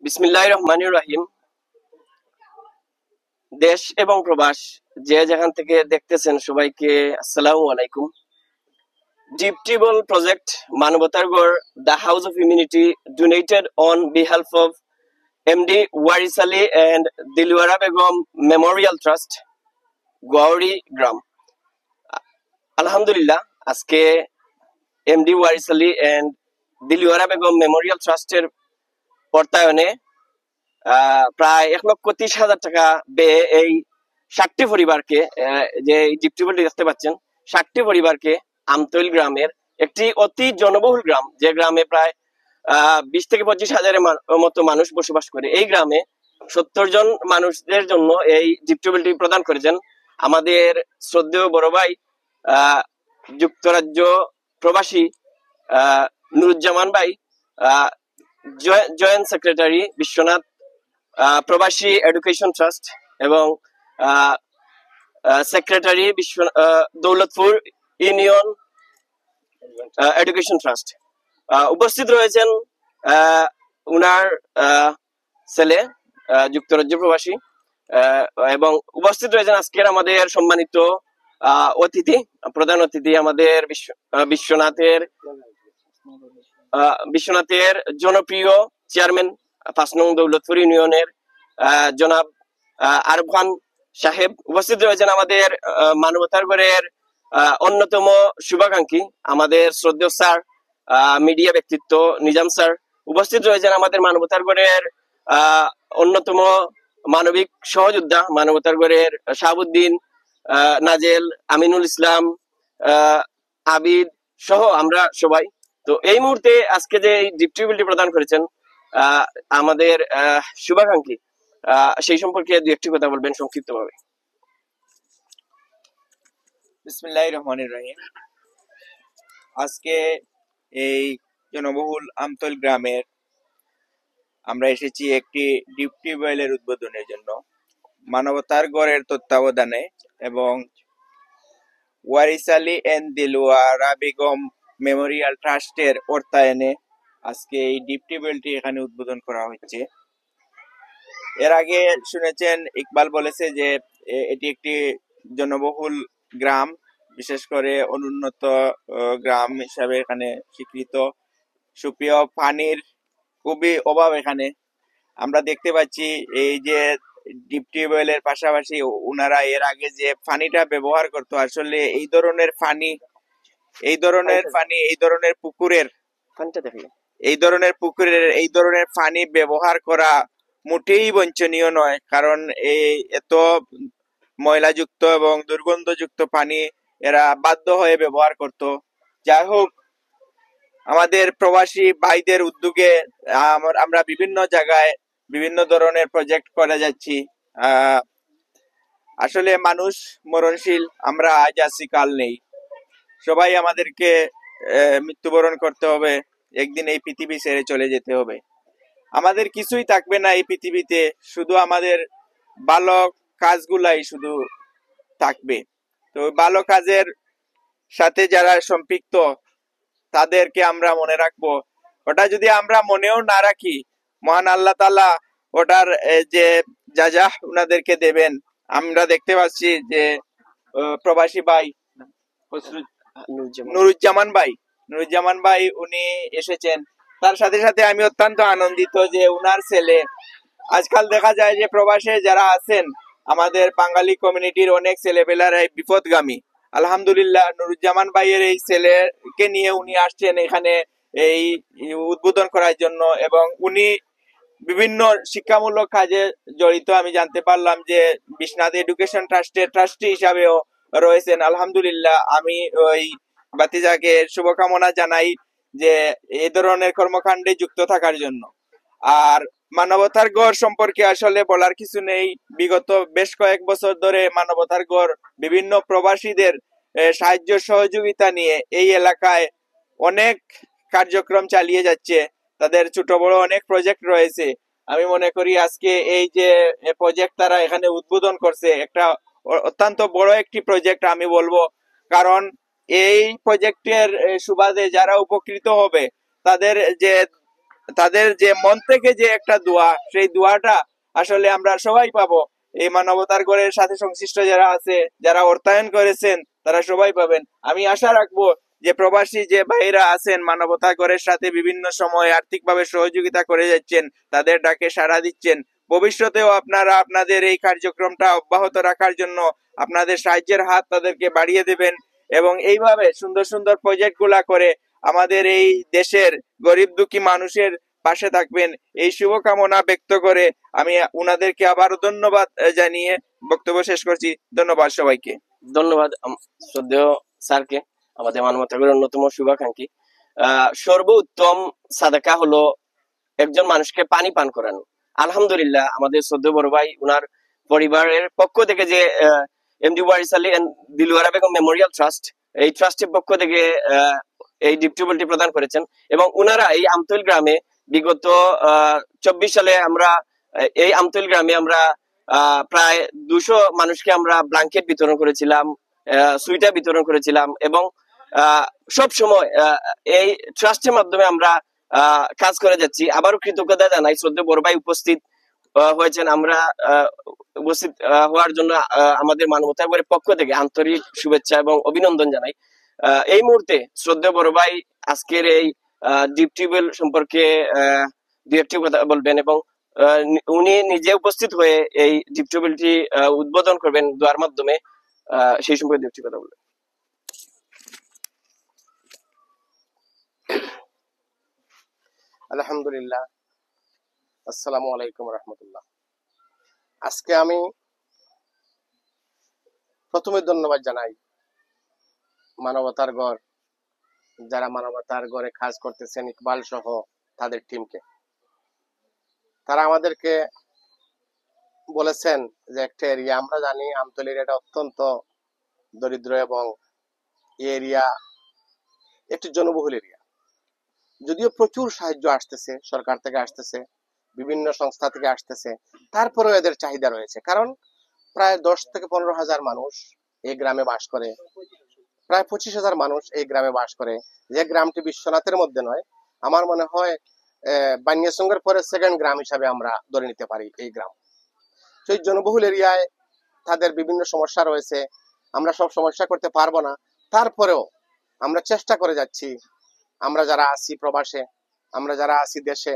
বিসমিল্লাহির রহমানির রহিম। দেশ এবং প্রবাস যে যেখান থেকে দেখতেছেন সবাইকে আসসালামু আলাইকুম। ডিপ টিউবওয়েল প্রজেক্ট মানবতার গড় the house of unity donated on behalf of MD Waris Ali and Dilwara Begum memorial trust, Goyauri গ্রাম। আলহামদুলিল্লাহ, আজকে MD Waris Ali and Dilwara Begum memorial ট্রাস্টের অর্থায়নে প্রায় 1,30,000 টাকা ব্যয়ে এই 60টি পরিবারকে, যে ডিপ টিউবওয়েলটি দেখতে পাচ্ছেন, 60টি পরিবারকে আমতৈল গ্রামের একটি অতি জনবহুল গ্রাম, যে গ্রামে প্রায় 20 থেকে 25 হাজারের মতো মানুষ বসবাস করে, এই গ্রামে 70 জন মানুষদের জন্য এই ডিপ টিউবওয়েলটি প্রদান করেছেন আমাদের শ্রদ্ধেয় বড় ভাই, যুক্তরাজ্য প্রবাসী নুরুজ্জামান ভাই, জয়েন্ট সেক্রেটারি বিশ্বনাথ প্রবাসী এডুকেশন ট্রাস্ট এবং secretary Daulatpur union education trust. উপস্থিত রয়েছেন উনার ছেলে যুক্তরাজ্য প্রবাসী, এবং উপস্থিত রয়েছেন আজকের আমাদের সম্মানিত অতিথি, প্রধান অতিথি আমাদের বিশ্বনাথের জনপ্রিয় চেয়ারম্যান 5 নং দৌলতপুর ইউনিয়নের জনাব আরব খান সাহেব। উপস্থিত রয়েছেন আমাদের মানবতার গড়ের অন্যতম শুভাকাঙ্ক্ষী আমাদের শ্রদ্ধেয় স্যার, মিডিয়া ব্যক্তিত্ব নিজাম স্যার। উপস্থিত রয়েছেন আমাদের মানবতার গড়ের অন্যতম মানবিক সহযোদ্ধা মানবতার গড়ের শাহাবুদ্দিন, নাজেল, আমিনুল ইসলাম, আবিদ সহ আমরা সবাই। তো এই মুহূর্তে আজকে যে ডিপ টিউবওয়েলটি প্রদান করেছেন আমাদের শুভাকাঙ্ক্ষী, সেই সম্পর্কে দু একটি কথা বলবেন সংক্ষিপ্তভাবে। বিসমিল্লাহির রহমানির রহিম। আজকে এই জনবহুল আমতল গ্রামের আমরা এসেছি একটি ডিপ টিউবওয়েলের উদ্বোধনের জন্য, মানবতার গড়ের তত্ত্বাবধানে এবং ওয়ারিস আলী এন্ড দিলওয়ারা বেগম মেমোরিয়াল ট্রাস্টের অর্থায়নে আজকে এই ডিপ টিউবওয়েলটি এখানে উদ্বোধন করা হচ্ছে। এর আগে শুনেছেন ইকবাল বলেছে যে এটি একটি জনবহুল গ্রাম, বিশেষ করে অনুন্নত গ্রাম হিসাবে এখানে স্বীকৃত। সুপ্রিয়, পানির খুবই অভাব এখানে আমরা দেখতে পাচ্ছি। এই যে ডিপ টিউবওয়েলের পাশাপাশি ওনারা এর আগে যে পানিটা ব্যবহার করতো, আসলে এই ধরনের পানি, এই ধরনের পুকুরের পানি ব্যবহার করা মোটেই বাঞ্ছনীয় নয়, কারণ এই এত ময়লাযুক্ত এবং দুর্গন্ধযুক্ত পানি এরা বাধ্য হয়ে ব্যবহার করত। যাই হোক, আমাদের প্রবাসী ভাইদের উদ্যোগে আমরা বিভিন্ন জায়গায় বিভিন্ন ধরনের প্রজেক্ট করে যাচ্ছি। আসলে মানুষ মরণশীল, আমরা আজ আছি কাল নেই, সবাই আমাদেরকে মৃত্যুবরণ করতে হবে, একদিন এই পৃথিবী ছেড়ে চলে যেতে হবে। আমাদের কিছুই থাকবে না এই পৃথিবীতে, শুধু আমাদের ভালো কাজগুলাই শুধু থাকবে। তো ভালো কাজের সাথে যারা সম্পৃক্ত তাদেরকে আমরা মনে রাখবো। ওটা যদি আমরা মনেও না রাখি, মহান আল্লাহ তাআলা ওটার যে যা উনাদেরকে দেবেন। আমরা দেখতে পাচ্ছি যে প্রবাসী ভাই নুরুজ্জামান ভাই উনি এসেছেন। তার সাথে সাথে আমি অত্যন্ত আনন্দিত যে উনার ছেলে, আজকাল দেখা যায় যে প্রবাসে যারা আছেন আমাদের বাঙালি কমিউনিটির অনেক ছেলেপেলারাই বিপদগামী। আলহামদুলিল্লাহ, নুরুজ্জামান ভাইয়ের এই ছেলেকে নিয়ে উনি আসছেন এখানে এই উদ্বোধন করার জন্য, এবং উনি বিভিন্ন শিক্ষামূলক কাজে জড়িত। আমি জানতে পারলাম যে বিশ্বনাথ এডুকেশন ট্রাস্টের ট্রাস্টি হিসাবেও রয়েছেন। আলহামদুলিল্লাহ, আমি ওই বাতিজাকে শুভকামনা জানাই যে এই ধরনের কর্মকাণ্ডে যুক্ত থাকার জন্য। আর মানবতার গড় সম্পর্কে আসলে বলার কিছু নেই। বিগত বেশ কয়েক বছর ধরে মানবতার গড় বিভিন্ন প্রবাসীদের সাহায্য সহযোগিতা নিয়ে এই এলাকায় অনেক কার্যক্রম চালিয়ে যাচ্ছে। তাদের ছোট বড় অনেক প্রজেক্ট রয়েছে। আমি মনে করি আজকে এই যে প্রজেক্ট তারা এখানে উদ্বোধন করছে, একটা অত্যন্ত বড় একটি প্রজেক্ট আমি বলবো, কারণ এই প্রজেক্টের সুবাদে যারা উপকৃত হবে তাদের যে তাদের যে মন থেকে যে একটা দোয়া, সেই দোয়াটা আসলে আমরা সবাই পাবো। এই মানবতার গড়ের সাথে সংশ্লিষ্ট যারা আছে, যারা অর্থায়ন করেছেন, তারা সবাই পাবেন। আমি আশা রাখবো যে প্রবাসী যে ভাইরা আছেন মানবতা গড়ের সাথে বিভিন্ন সময় আর্থিকভাবে সহযোগিতা করে যাচ্ছেন, তাদের ডাকে সাড়া দিচ্ছেন, ভবিষ্যতেও আপনারা আপনাদের এই কার্যক্রমটা অব্যাহত রাখার জন্য আপনাদের সাহায্যের হাত তাদেরকে বাড়িয়ে দেবেন এবং এইভাবে সুন্দর সুন্দর প্রজেক্ট গুলা করে আমাদের এই দেশের গরিব দুঃখী মানুষের পাশে থাকবেন, এই শুভকামনা ব্যক্ত করে আমি উনাদেরকে আবারও ধন্যবাদ জানিয়ে বক্তব্য শেষ করছি। ধন্যবাদ সবাইকে। ধন্যবাদ শ্রদ্ধেয় স্যারকে, আমাদের মানবতার অন্যতম শুভাকাঙ্ক্ষী। সর্বোত্তম সাদাকা হলো একজন মানুষকে পানি পান করানো। আলহামদুলিল্লাহ, আমাদের শ্রদ্ধেয় বড় ভাই উনার পরিবারের পক্ষ থেকে যে MD Waris Ali and Dilwara Begum memorial trust, এই ট্রাস্টের পক্ষ থেকে এই ডিপ টিউবওয়েলটি প্রদান করেছেন এবং উনারা এই আমতল গ্রামে বিগত 24 সালে আমরা এই আমতল গ্রামে আমরা প্রায় 200 মানুষকে আমরা ব্ল্যাঙ্কেট বিতরণ করেছিলাম, সুইটার বিতরণ করেছিলাম এবং সব সময় এই ট্রাস্টের মাধ্যমে আমরা কাজ করে যাচ্ছি। আবারও কৃতজ্ঞতা জানাই, শ্রদ্ধেয় বড় ভাই উপস্থিত হয়েছেন, আমরা উপস্থিত হওয়ার জন্য আমাদের মানবতার গড়ের পক্ষ থেকে আন্তরিক শুভেচ্ছা এবং অভিনন্দন জানাই। এই মুহূর্তে শ্রদ্ধেয় বড় ভাই আজকের এই ডিপ টিউবওয়েল সম্পর্কে দু একটি কথা বলবেন এবং উনি নিজে উপস্থিত হয়ে এই ডিপ টিউবওয়েলটি উদ্বোধন করবেন দোয়ার মাধ্যমে, সেই সম্পর্কে দু একটি কথা বলবেন। আলহামদুলিল্লাহ, আসসালামু আলাইকুম রহমতুল্লাহ। আজকে আমি প্রথমে ধন্যবাদ জানাই মানবতার গড়, যারা মানবতার গড়ে কাজ করতেছেন, ইকবাল সহ তাদের টিমকে। তারা আমাদেরকে বলেছেন যে একটা এরিয়া, আমরা জানি আমতলী এরিয়াটা অত্যন্ত দরিদ্র এবং এই এরিয়া একটি জনবহুল এরিয়া। যদিও প্রচুর সাহায্য আসতেছে, সরকার থেকে আসতেছে, বিভিন্ন সংস্থা থেকে আসতেছে, তারপরেও এদের চাহিদা রয়েছে। কারণ প্রায় 10 থেকে 15 হাজার মানুষ এই গ্রামে বাস করে, প্রায় 25,000 মানুষ এই গ্রামে বাস করে। যে গ্রামটি বিশ্বনাথের মধ্যে নয়, আমার মনে হয় বানিয়াসঙ্গের পরে সেকেন্ড গ্রাম হিসাবে আমরা ধরে নিতে পারি এই গ্রাম। সেই জনবহুল এরিয়ায় তাদের বিভিন্ন সমস্যা রয়েছে, আমরা সব সমস্যা করতে পারবো না, তারপরেও আমরা চেষ্টা করে যাচ্ছি। আমরা যারা আছি প্রবাসে, আমরা যারা আছি দেশে,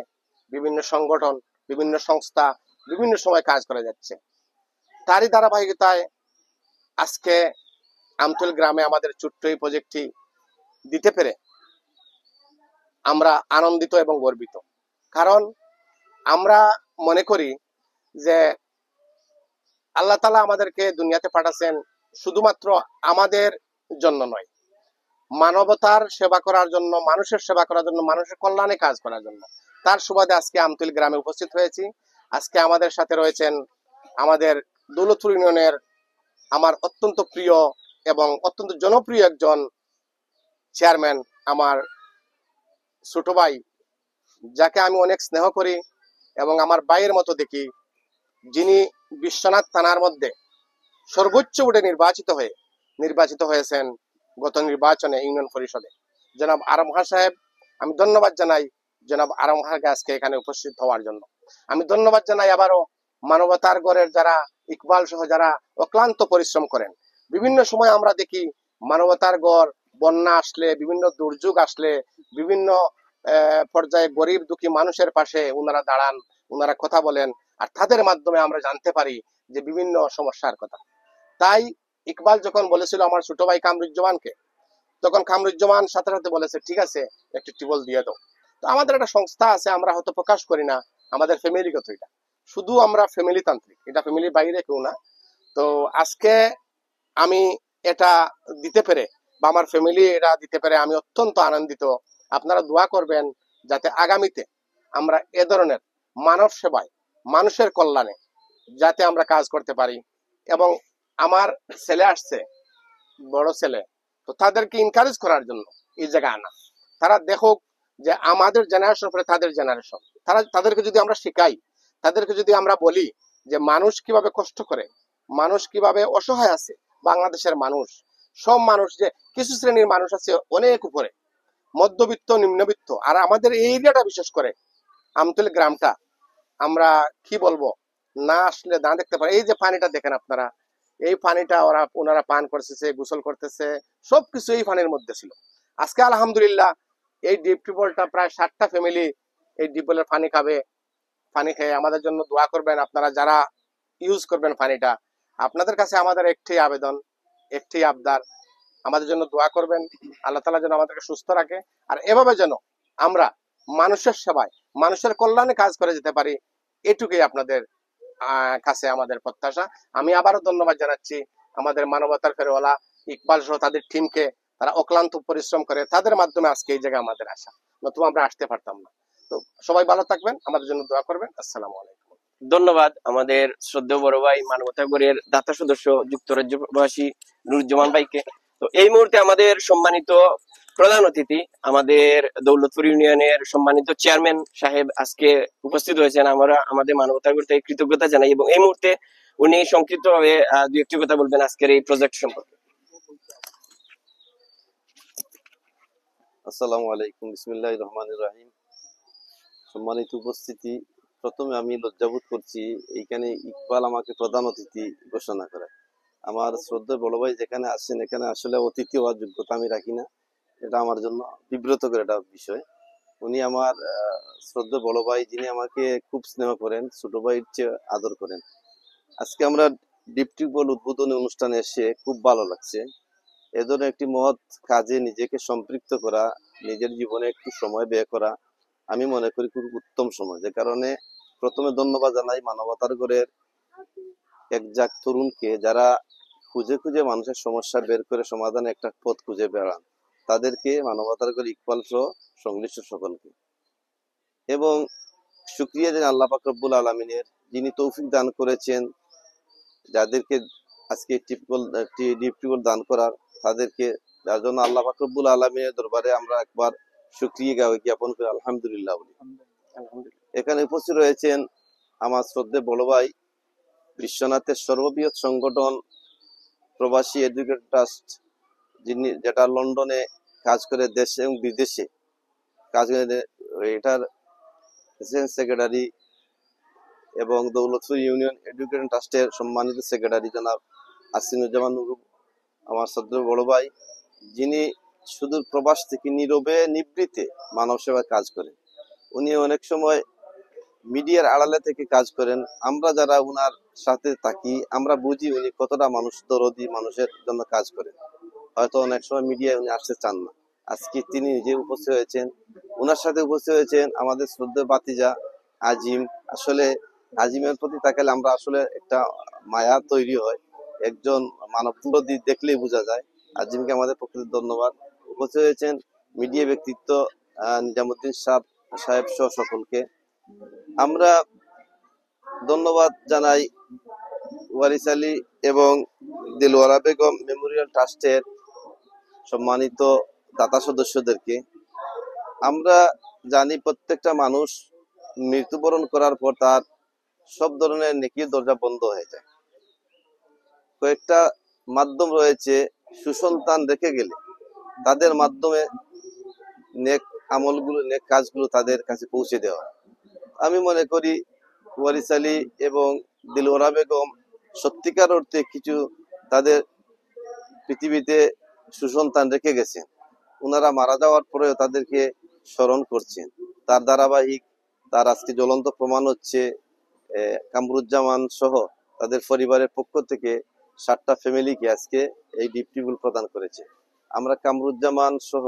বিভিন্ন সংগঠন, বিভিন্ন সংস্থা বিভিন্ন সময় কাজ করে যাচ্ছে। তারই ধারাবাহিকতায় আজকে আমতল গ্রামে আমাদের ছোট্ট এই প্রজেক্টটি দিতে পেরে আমরা আনন্দিত এবং গর্বিত। কারণ আমরা মনে করি যে আল্লাহ তাআলা আমাদেরকে দুনিয়াতে পাঠাচ্ছেন শুধুমাত্র আমাদের জন্য নয়, মানবতার সেবা করার জন্য, মানুষের সেবা করার জন্য, মানুষের কল্যাণে কাজ করার জন্য। তার সুবাদে আজকে আমতলী গ্রামে উপস্থিত হয়েছি। আজকে আমাদের সাথে রয়েছেন আমাদের দৌলতপুর ইউনিয়নের আমার অত্যন্ত প্রিয় এবং অত্যন্ত জনপ্রিয় একজন চেয়ারম্যান, আমার ছোট ভাই, যাকে আমি অনেক স্নেহ করি এবং আমার ভাইয়ের মতো দেখি, যিনি বিশ্বনাথ থানার মধ্যে সর্বোচ্চ ভোটে নির্বাচিত হয়েছেন গত নির্বাচনে ইউনিয়ন পরিষদে, জনাব আরম খান সাহেব। আমি ধন্যবাদ জানাই জনাব আরম খানকে আজকে এখানে উপস্থিত হওয়ার জন্য। আমি ধন্যবাদ জানাই আবারও মানবতার গড়ের যারা ইকবাল সহ যারা অক্লান্ত পরিশ্রম করেন। বিভিন্ন সময় আমরা দেখি মানবতার গড় বন্যা আসলে, বিভিন্ন দুর্যোগ আসলে, বিভিন্ন পর্যায়ে গরিব দুঃখী মানুষের পাশে ওনারা দাঁড়ান, ওনারা কথা বলেন, আর তাদের মাধ্যমে আমরা জানতে পারি যে বিভিন্ন সমস্যার কথা। তাই ইকবাল যখন বলেছিল আমার ছোট ভাই কামরুজ্জামানকে, তখন কামরুজ্জামান সাথে সাথে বলেছে ঠিক আছে একটি টিউবওয়েল দিয়ে দাও। তো আমাদের একটা সংস্থা আছে, আমরা হয়তো প্রকাশ করি না, আমাদের ফ্যামিলিগত, এটা শুধু আমরা ফ্যামিলি তান্ত্রিক, এটা ফ্যামিলির বাইরে কেউ না। তো আজকে আমি এটা দিতে পেরে বা আমার ফ্যামিলি এটা দিতে পেরে আমি অত্যন্ত আনন্দিত। আপনারা দোয়া করবেন যাতে আগামীতে আমরা এ ধরনের মানব সেবায়, মানুষের কল্যাণে যাতে আমরা কাজ করতে পারি। এবং আমার ছেলে আসছে, বড় ছেলে, তো তাদেরকে এনকারেজ করার জন্য এই জায়গায় আনা। তারা দেখুক যে আমাদের জেনারেশন পরে তাদের জেনারেশন, তাদেরকে যদি আমরা শেখাই, তাদেরকে যদি আমরা বলি যে মানুষ কিভাবে কষ্ট করে, মানুষ কিভাবে অসহায় আছে, বাংলাদেশের মানুষ, সব মানুষ, যে কিছু শ্রেণীর মানুষ আছে অনেক উপরে, মধ্যবিত্ত, নিম্নবিত্ত, আর আমাদের এই এরিয়াটা বিশেষ করে আমতলী গ্রামটা আমরা কি বলবো, না আসলে না দেখতে পারি। এই যে পানিটা দেখেন আপনারা, এই পানিটা ওনারা পান করতেছে, গোসল করতেছে, সবকিছু এই পানির মধ্যে ছিল। আজকে আলহামদুলিল্লাহ এই ডিপ টিউবওয়েলটা প্রায় 60টা ফ্যামিলি এই ডিপওয়েলের পানি খাবে। পানি খেয়ে আমাদের জন্য দোয়া করবেন আপনারা যারা ইউজ করবেন পানিটা। আপনাদের কাছে আমাদের একটি আবেদন, একটি আবদার, আমাদের জন্য দোয়া করবেন। আল্লাহ তাআলা যেন আমাদেরকে সুস্থ রাখে, আর এভাবে যেন আমরা মানুষের সেবায়, মানুষের কল্যাণে কাজ করে যেতে পারি, এটুকুই আপনাদের কাছে আমাদের প্রত্যাশা। আমি আবারও ধন্যবাদ জানাচ্ছি আমাদের মানবতার ফেরওয়ালা ইকবাল সহ তাদের টিমকে। তারা অক্লান্ত পরিশ্রম করে, তাদের মাধ্যমে আজকে এই জায়গায় আমাদের আসা, নতুবা আমরা আসতে পারতাম না। তো সবাই ভালো থাকবেন, আমাদের জন্য দোয়া করবেন। আসসালামু আলাইকুম। ধন্যবাদ আমাদের শ্রদ্ধেয় বড় ভাই মানবতাগরের দাতা সদস্য যুক্তরাজ্য প্রবাসী নুরুজ্জামান ভাইকে। তো এই মুহূর্তে আমাদের সম্মানিত প্রধান অতিথি, আমাদের দৌলতপুর ইউনিয়নের সম্মানিত চেয়ারম্যান সাহেব আজকে উপস্থিত হয়েছেন। আমরা আমাদের মানবতাগর থেকে কৃতজ্ঞতা জানাই এবং এই মুহূর্তে উনি সংক্ষিপ্তভাবে দুই একটি কথা বলবেন আজকের এই প্রজেক্ট সম্পর্কে। আসসালামু আলাইকুম, বিসমিল্লাহির রহমানির রহিম। সম্মানিত উপস্থিতি, প্রথমে আমি লজ্জাবোধ করছি এইখানে ইকবাল আমাকে প্রধান অতিথি ঘোষণা করে। আমার শ্রদ্ধেয় বড় ভাই যেখানে আসেন, এখানে আসলে অতিথি হওয়ার যোগ্যতা আমি রাখি না, এটা আমার জন্য বিব্রতকর একটা বিষয়। উনি আমার শ্রদ্ধেয় বড় ভাই, যিনি আমাকে খুব স্নেহ করেন, ছোট ভাইয়ের চেয়ে আদর করেন। আজকে আমরা ডিপ টিউবওয়েল উদ্বোধনী অনুষ্ঠানে এসে খুব ভালো লাগছে। এ ধরনের একটি মহৎ কাজে নিজেকে সম্পৃক্ত করা, নিজের জীবনে একটু সময় ব্যয় করা, আমি মনে করি খুব উত্তম সময়। যে কারণে প্রথমে ধন্যবাদ জানাই মানবতার ঘরের একজাক তরুণকে, যারা খুঁজে খুঁজে মানুষের সমস্যা বের করে সমাধানে একটা পথ খুঁজে বেড়ান, তাদেরকে, মানবতার ঘর ইকবাল সহ সংশ্লিষ্ট সকলকে। এবং শুকরিয়া জানাই আল্লাহ পাক রব্বুল আলামিনের, যিনি তৌফিক দান করেছেন যাদেরকে আজকে ডিপ টিউবওয়েল দান করার, তাদেরকে, যার জন্য আল্লাহ পাক রব্বুল আলামিনের দরবারে আমরা একবার শুকরিয়া জ্ঞাপন করি, আলহামদুলিল্লাহ বলি। এখানে উপস্থিত রয়েছেন আমার শ্রদ্ধেয় বড় ভাই, বিশ্বনাথের সর্ববৃহৎ সংগঠন প্রবাসী এডুকেশন ট্রাস্ট, যেটা লন্ডনে কাজ করে, দেশে এবং বিদেশে কাজ করে, এটার সেক্রেটারি এবং দৌলতপুর ইউনিয়ন এডুকেশন ট্রাস্টের সম্মানিত সেক্রেটারি জনাব আসিনুজ্জামান নুরু, আমার শ্রদ্ধেয় বড় ভাই, যিনি সুদূর প্রবাস থেকে নীরবে নিবৃতে মানব সেবায় কাজ করেন। উনি অনেক সময় মিডিয়ার আড়ালে থেকে কাজ করেন। আমরা যারা উনার সাথে থাকি, আমরা বুঝি উনি কতটা মানুষ দরদি, মানুষের জন্য কাজ করেন। হয়তো অনেক সময় মিডিয়ায় উনি আসতে চান না। আজকে তিনি নিজে উপস্থিত হয়েছেন, উনার সাথে উপস্থিত হয়েছেন আমাদের শ্রদ্ধেয় বাতিজা আজিম। আসলে আজিমের প্রতি তাকালে আমরা আসলে একটা মায়া তৈরি হয়, একজন মানব দরদি দেখলেই বোঝা যায়। আজিমকে আমাদের পক্ষ থেকে ধন্যবাদ। উপস্থিত হয়েছেন মিডিয়া ব্যক্তিত্ব নিজামুদ্দিন সাহেব সহ সকলকে। আমরা ধন্যবাদ জানাই ওয়ারিস আলী এবং দিলওয়ারা বেগম মেমোরিয়াল ট্রাস্টের সম্মানিত দাতা সদস্যদেরকে। আমরা জানি প্রত্যেকটা মানুষ মৃত্যুবরণ করার পর তার সব ধরনের নেকির দরজা বন্ধ হয়ে যায়। কয়েকটা মাধ্যম রয়েছে, সুসন্তান রেখে গেলে তাদের মাধ্যমে নেক আমলগুলো, নেক কাজগুলো তাদের কাছে পৌঁছে দেওয়া। আমি মনে করি ওয়ারিস আলী এবং দিলওয়ারা বেগম সত্যিকার অর্থে কিছু তাদের পৃথিবীতে সুসন্তান রেখে গেছেন। ওনারা মারা যাওয়ার পরেও তাদেরকে স্মরণ করছেন। তার ধারাবাহিক, তার আজকে জ্বলন্ত প্রমাণ হচ্ছে কামরুজ্জামান সহ তাদের পরিবারের পক্ষ থেকে 60টা ফ্যামিলিকে আজকে এই ডিপ টিউবওয়েল প্রদান করেছে। আমরা কামরুজ্জামান সহ,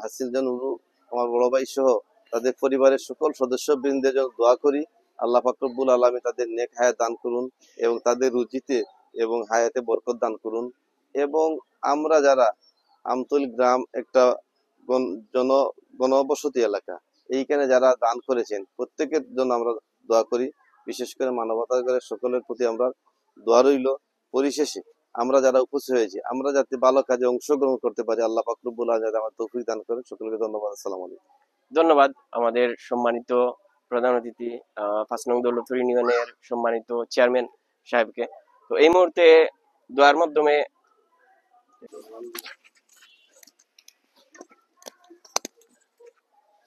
হাসিন জানুরু, আমার বড় ভাই সহ তাদের পরিবারের সকল সদস্য বৃন্দের জন্য দোয়া করি। আল্লাহ পাক রব্বুল আলামিন তাদের নেক হায়াত দান করুন এবং তাদের রুজিতে এবং হায়াতে বরকত দান করুন। এবং আমরা যারা আমতলী গ্রাম একটা জনবসতি এলাকা, এইখানে যারা দান করেছেন প্রত্যেকের জন্য আমরা দোয়া করি। বিশেষ করে মানবতার ঘরের সকলের প্রতি আমরা দোয়া রইল। পরিশেষে আমরা যারা উপস্থিত হয়েছি, আমরা যাতে ভালো কাজে অংশগ্রহণ করতে পারি, আল্লাহ পাক রব্বুল আলামিন আমার তৌফিক দান করেন। সকলকে ধন্যবাদ। আসসালামু আলাইকুম। ধন্যবাদ আমাদের সম্মানিত প্রধান অতিথি 5 নং দৌলতপুর ইউনিয়নের সম্মানিত চেয়ারম্যান সাহেবকে। তো এই মুহূর্তে দোয়ার মাধ্যমে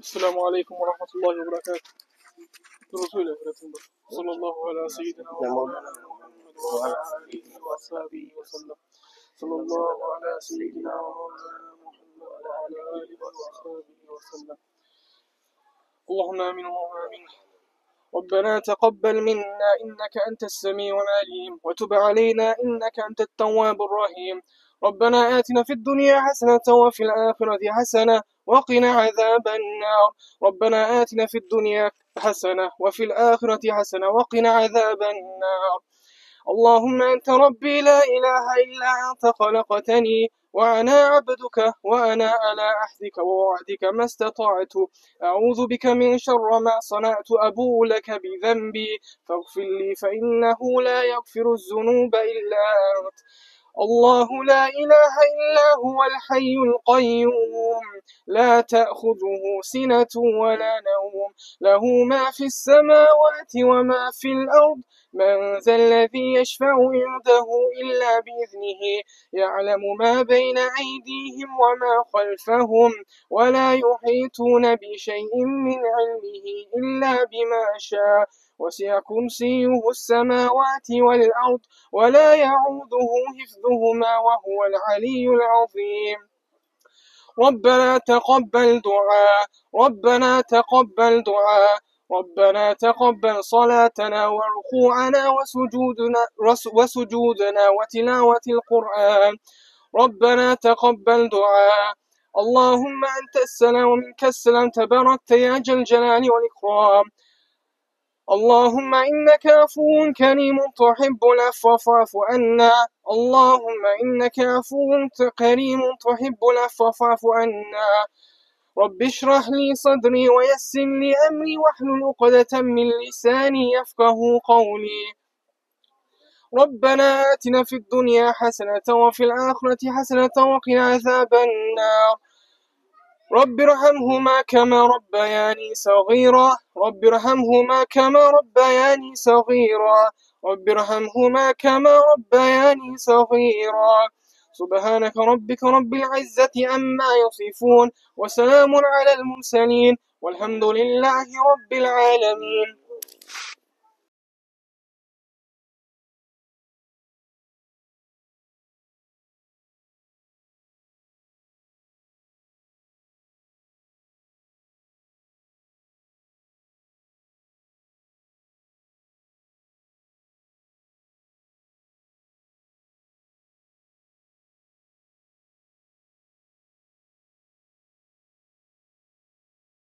السلام عليكم ورحمة الله وبركاته. برسول صلى الله على سيدنا ومولانا محمد وعلى آله وأصحابه وسلم. صلى الله على سيدنا ومولانا محمد وعلى آله وأصحابه وسلم. اللهم آمين اللهم آمين. ربنا تقبل منا إنك أنت السميع العليم وتب علينا إنك أنت التواب الرحيم. ربنا آتنا في الدنيا حسنة وفي الآخرة حسنة وقنا عذاب النار. ربنا آتنا في الدنيا حسنة وفي الآخرة حسنة وقنا عذاب النار. اللهم أنت ربي لا إله إلا أنت خلقتني وأنا عبدك وأنا على عهدك ووعدك ما استطعت. أعوذ بك من شر ما صنعت أبوء لك بذنبي فاغفر لي فإنه لا يغفر الذنوب إلا أنت. الله لا إله إلا هو الحي القيوم لا تأخذه سنة ولا نوم له ما في السماوات وما في الأرض. من ذا الذي يشفع عنده إلا بإذنه يعلم ما بين أيديهم وما خلفهم ولا يحيطون بشيء من علمه إلا بما شاء. وسع كرسيه السماوات والأرض ولا يعوده حفظهما وهو العلي العظيم. ربنا تقبل دعاء ربنا تقبل دعاء ربنا تقبل صلاتنا وركوعنا وسجودنا وتلاوة القرآن. ربنا تقبل دعاء. اللهم أنت السلام ومنك السلام تباركت يا ذا الجلال والإكرام. اللهم إنك عفو كريم تحب العفو فاعف عنا. اللهم إنك عفو كريم تحب العفو فاعف عنا. رب اشرح لي صدري ويسر لي أمري واحلل عقدة من لساني يفقه قولي. ربنا آتنا في الدنيا حسنة وفي الآخرة حسنة وقنا عذاب النار. رب ارحمهما كما ربياني صغيرا رب ارحمهما كما ربياني صغيرا رب ارحمهما كما ربياني صغيرا. سبحانك ربك رب العزة عما يصفون وسلام على المرسلين والحمد لله رب العالمين.